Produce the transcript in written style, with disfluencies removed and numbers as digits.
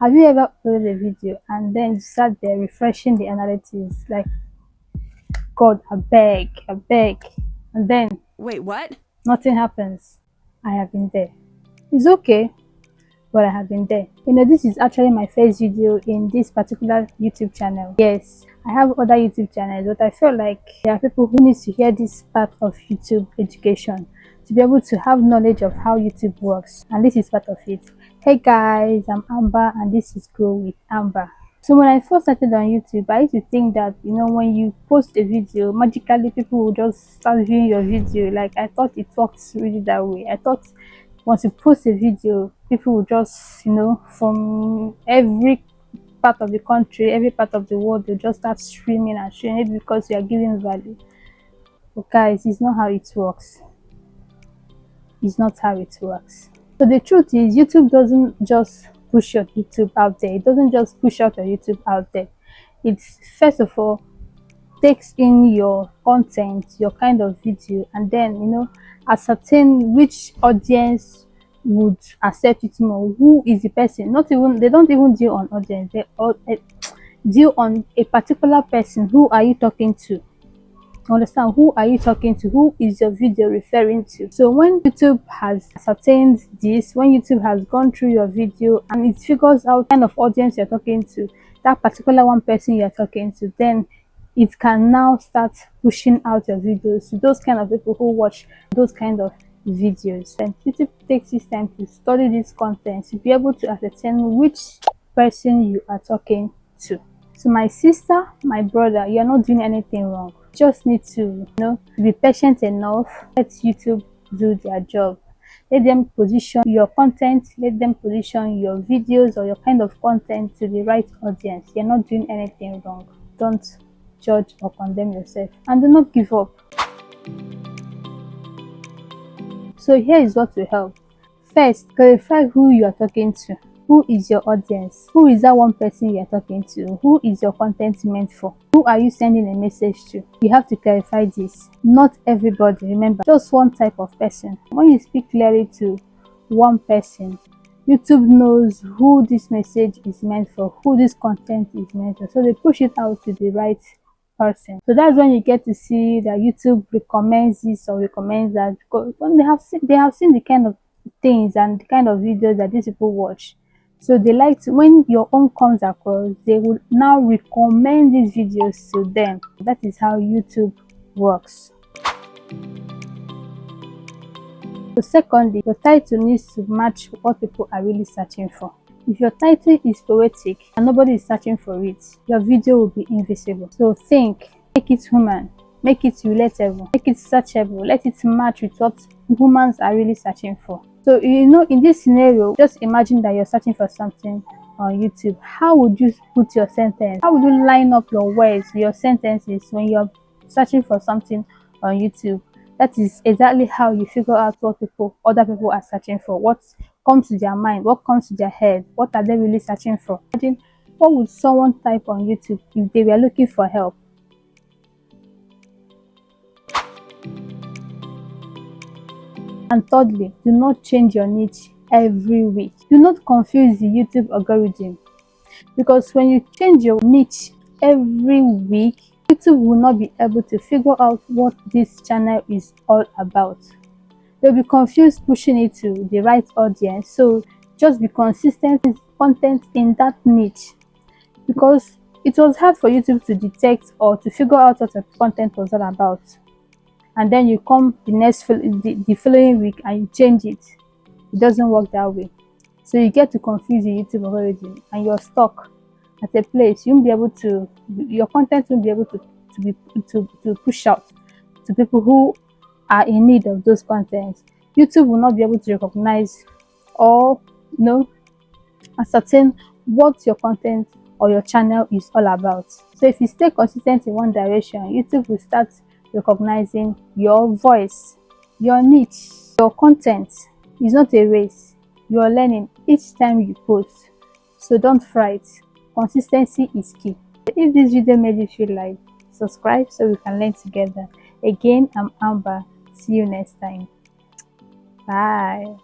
Have you ever uploaded a video and then you sat there refreshing the analytics like, God, I beg, and then Wait, what? nothing happens? I have been there. It's okay, but I have been there. This is actually my first video in this particular YouTube channel. Yes, I have other YouTube channels, but I feel like there are people who need to hear this part of YouTube education to be able to have knowledge of how YouTube works, and this is part of it. Hey guys, I'm Amber and this is Grow with Amber. So when I first started on YouTube, I used to think that when you post a video, magically people will just start viewing your video. Like, I thought it works really that way. I thought once you post a video, people will just from every part of the country, every part of the world, they'll just start streaming and sharing it because you are giving value. But guys, it's not how it works. It's not how it works. So the truth is, YouTube doesn't just push your YouTube out there. It doesn't just push out your YouTube out there. It's first of all takes in your content, your kind of video, and then ascertain which audience would accept it more. Who is the person? Not even they don't even deal on audience. They all deal on a particular person. Who are you talking to? Understand, who are you talking to? Who is your video referring to? So when YouTube has ascertained this, when YouTube has gone through your video and it figures out kind of audience you're talking to, that particular one person you're talking to, then it can now start pushing out your videos to those kind of people who watch those kind of videos. And YouTube takes this time to study this content to be able to ascertain which person you are talking to. So my sister, my brother, you're not doing anything wrong. You just need to be patient enough. Let YouTube do their job. Let them position your content, let them position your videos or your kind of content to the right audience. You're not doing anything wrong. Don't judge or condemn yourself, and do not give up. So here is what will help. First, clarify who you are talking to. Who is your audience? Who is that one person you are talking to? Who is your content meant for? Who are you sending a message to? You have to clarify this. Not everybody, remember, just one type of person. When you speak clearly to one person, YouTube knows who this message is meant for, who this content is meant for. So they push it out to the right person. So that's when you get to see that YouTube recommends this or recommends that, because when they have seen the kind of things and the kind of videos that these people watch. So they like to, when your own comes across, they will now recommend these videos to them. That is how YouTube works. So secondly, your title needs to match what people are really searching for. If your title is poetic and nobody is searching for it, your video will be invisible. So think, make it human, make it relatable, make it searchable, let it match with what humans are really searching for. So in this scenario, just imagine that you're searching for something on YouTube. How would you put your sentence? How would you line up your words, your sentences when you're searching for something on YouTube? That is exactly how you figure out what other people are searching for, what comes to their mind, what comes to their head, what are they really searching for. Imagine, what would someone type on YouTube if they were looking for help? And thirdly, do not change your niche every week. Do not confuse the YouTube algorithm, because when you change your niche every week, YouTube will not be able to figure out what this channel is all about. They'll be confused pushing it to the right audience. So just be consistent with content in that niche, because it was hard for YouTube to detect or to figure out what the content was all about. And then you come the following week and you change it. It doesn't work that way. So you get to confuse the YouTube algorithm and you're stuck at a place. You won't be able to, your content won't be able to push out to people who are in need of those contents. YouTube will not be able to recognize or ascertain what your content or your channel is all about. So if you stay consistent in one direction, YouTube will start recognizing your voice, your niche. Your content is not a race. You are learning each time you post. So don't fright. Consistency is key. If this video made you feel like, subscribe so we can learn together. Again, I'm Amber. See you next time. Bye.